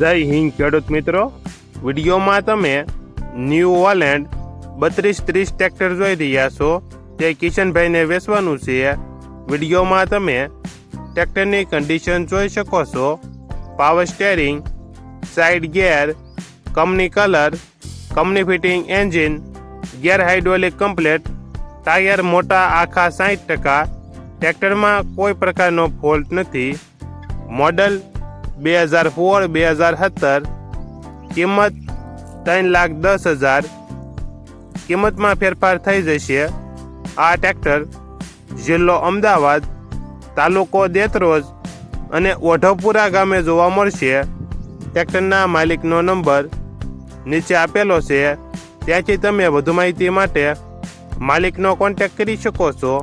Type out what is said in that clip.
જય હિન્દ ખેડૂત મિત્રો, વિડીયોમાં તમે ન્યૂ હોલેન્ડ 3230 ટ્રેક્ટર જોઈ રહ્યા છો. તે કિશનભાઈને વેચવાનું છે. વિડીયોમાં તમે ટ્રેક્ટરની કન્ડિશન જોઈ શકો છો. Power steering, side gear, company colour, company fitting engine, gear hydraulic complete, tyre મોટા આખા 60%. ટ્રેક્ટરમાં કોઈ પ્રકારનો ફોલ્ટ નથી. મોડલ 2004-2017. કિંમત 3,10,000. કિંમતમાં ફેરફાર થઈ જશે. આ ટ્રેક્ટર જિલ્લો અમદાવાદ, તાલુકો દેત્રોજ અને ઓઢવપુરા ગામે જોવા મળશે. ટ્રેક્ટરના માલિકનો નંબર નીચે આપેલો છે. ત્યાંથી તમે વધુ માહિતી માટે માલિકનો કોન્ટેક્ટ કરી શકો છો.